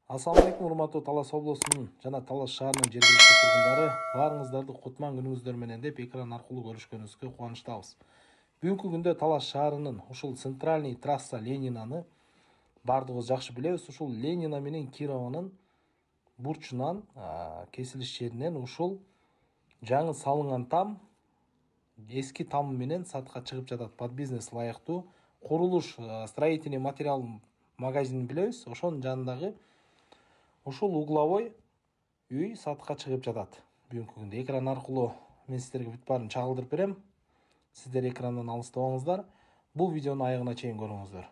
Ассаламу алейкум, урматтуу Талас облусунун жана Талас шаарынын жергиликтүү тургундары, баарыңыздарды кутман күнүңүздөр менен деп экран аркылуу көрүшкөнүңүзгө кубанычтабыз. Бүгүнкү күндө Талас шаарынын ушул центральный трасса Ленинаны баардыгыбыз жакшы билебиз. Ушул Ленина менен Кированын бурчунан кесилиш жеринен ушул жаңы салынган там эски там менен сатка чыгып жатат. Под бизнес ылайыктуу курулуш строительный материал магазинин билебиз. Ошонун жанындагы ушул угловой үй сатка чыгып жатат. Бүгүнкү күндө экран аркылуу мен сиздерге бүт баарын чагылдырып берем. Сиздер экрандан алыстабаңыздар. Бул видеону аягына чейин көрүңүздөр.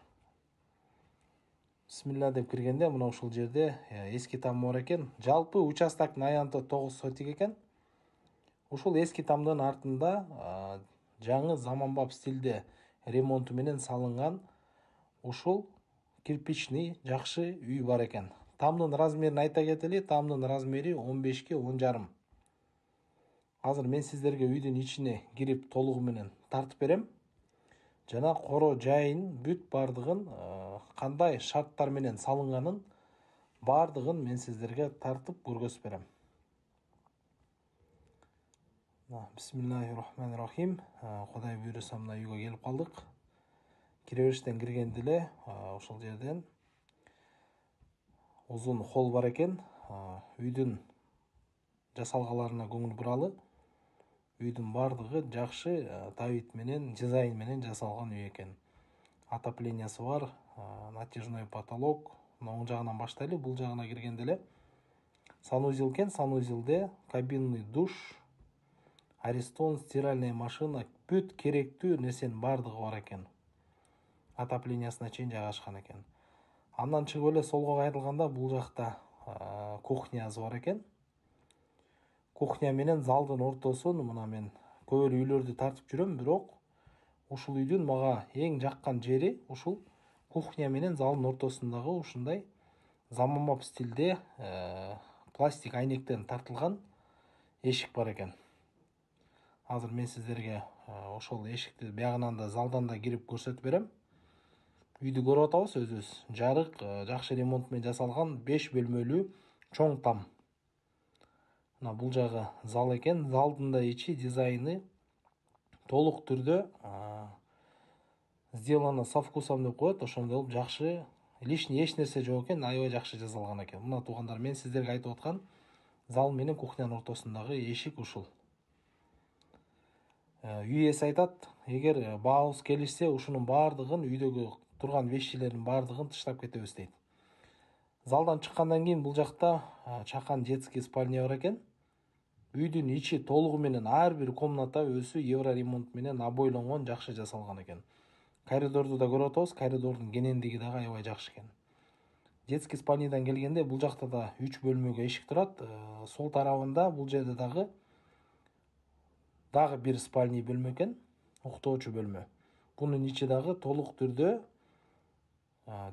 Бисмилла деп киргенде мына ушул жерде эски там бар экен. Жалпы участоктун аянты 9 сотик экен. Ушул эски тамдын артында жаңы заманбап стилде ремонту менен салынган ушул кирпичный жакшы үй бар экен. Тамдын размерин айта кетели, тамдын размери 15ке 10,5. Азыр мен сиздерге үйдүн ичине кирип толугу менен тартып берем. Жана коро жайын бүт бардыгын кандай шарттар менен салынганын бардыгын мен сиздерге тартып көргөзүп берем. Бисмиллахиррахманиррахим. Кудай буйруса мына үйгө келип калдык. Кире бериштен киргенде эле ошол жерден узун холл бар экен. Үйдүн жасалгаларына көңүл буралы. Үйдүн бардыгы жакшы табит менен, дизайн менен жасалган үй экен. Отоплениясы бар, натяжной потолок. Оң жагынан баштайлы, бул жагына киргенде эле санузел экен. Санузелде кабинный душ, аристон, стиральная машина, бүт керектүү нерсенин бардыгы бар экен. Отоплениясына чейин жайгашкан экен. Андан чыгып эле солго кайрылганда бул жакта кухнясы бар экен. Кухня менен залдын ортосун мына мен көп эле үйлөрдү тартып жүрөм, бирок ушул үйдүн мага эң жаккан жери ушул кухня менен залдын ортосундагы ушундай заманбап стилде пластик айнектен тартылган эшик бар экен. Азыр мен сиздерге ошол эшикти биягынан да залдан да кирип көрсөтүп берем. Үйдү көрүп атабыз өзүбүз. Жарык, жакшы ремонт менен жасалган 5 бөлмөлүү чоң там. Мына бул жагы зал экен. Залдын да ичи дизайны толук түрдө сделано со вкусом деп коет. Ошондой болуп жакшы, лишний эч нерсе жок экен, аябай жакшы жасалган экен. Мына туугандар, мен сиздерге айтып аткан зал менен кухнянын ортосундагы эшик ушул. Үй ээси айтат, эгер баабыз келишсе, ушунун бардыгын, үйдөгү турган вещилердин бардыгын тыштап кетебиз дейт. Залдан чыккандан кийин бул жакта чакан детский спальня бар экен. Үйдүн ичи толугу менен ар бир комната өзү евро ремонт менен обойлонгон, жакшы жасалган экен. Коридорду да көрүп атабыз, коридордун кенендиги дагы аябай жакшы экен. Детский спальнядан келгенде бул жакта да 3 бөлмөгө эшик турат. Сол тарабында бул жерде дагы бир спальный бөлмө экен, уктоочу бөлмө. Бунун ичи дагы толук түрдө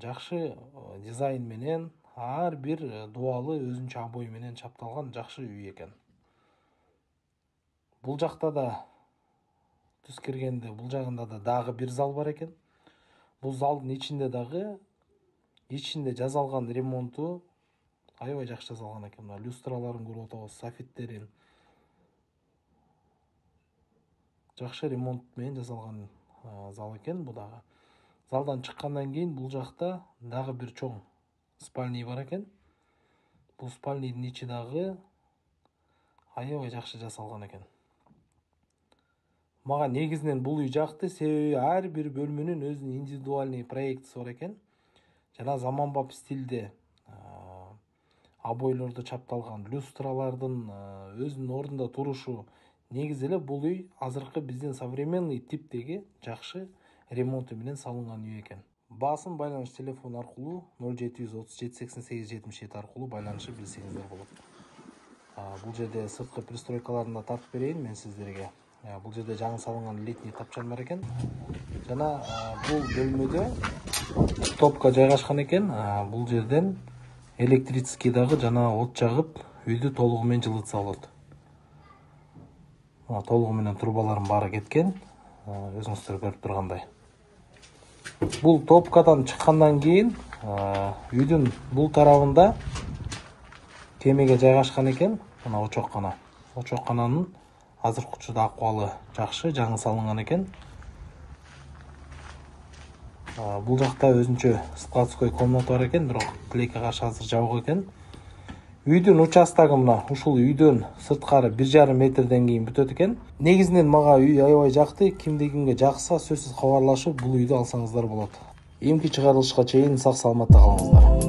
жакшы дизайн менен, ар бир дуалы өзүнчө обой менен чапталган жакшы үй экен. Бул жакта да түз киргенде бул жагында да дагы бир зал бар экен. Бул залдын ичинде жасалган ремонту аябай жакшы жасалган экен. Мына люстраларын көрүп атабыз, софиттерин. Жакшы ремонт менен жасалган зал экен бул дагы. Залдан чыккандан кийин бул жакта дагы бир чоң спальный бар экен. Бул спальныйдын ичи дагы аябай жакшы жасалган экен. Мага негизинен бул үй жакты, себеби ар бир бөлмөнүн өзүнүн индивидуальный проектиси бар экен. Жана заманбап стилде обойлорду чапталган, люстралардын өзүнүн ордунда турушу. Негизи эле бул үй азыркы биздин современный типтеги жакшы ремонту менен салынган үй экен. Басым байланыш телефон аркылуу 0737 88 77 аркылуу байланышып билсеңиздер болот. Бул жерде сырткы пристройкаларын да тартып берейин мен сиздерге. Бул жерде жаңы салынган летний тапчан бар экен. Жана бул бөлмөдө топка жайгашкан экен. Бул жерден электрический дагы жана от жагып, үйдү толугу менен жылытса болот. Толугу менен трубалардын баары кеткен. Өзүңүздөр көрүп тургандай. Бул топкадан чыккандан кийин үйдүн бул тарабында кемеге жайгашкан экен. Мына очоккана. Очоккананын азыркы учурда акыбалы жакшы, жаңы салынган экен. Бул жакта өзүнчө складской комната бар экен, бирок тилекке каршы азыр жабык экен. Үйдүн участогу мына ушул үйдөн сырткары 1,5 метрден кийин бүтөт экен. Негизинен мага үй аябай жакты. Кимде кимге жакса сөзсүз кабарлашып бул үйдү алсаңыздар болот. Эмки чыгарылышка чейин сак саламатта калыңыздар.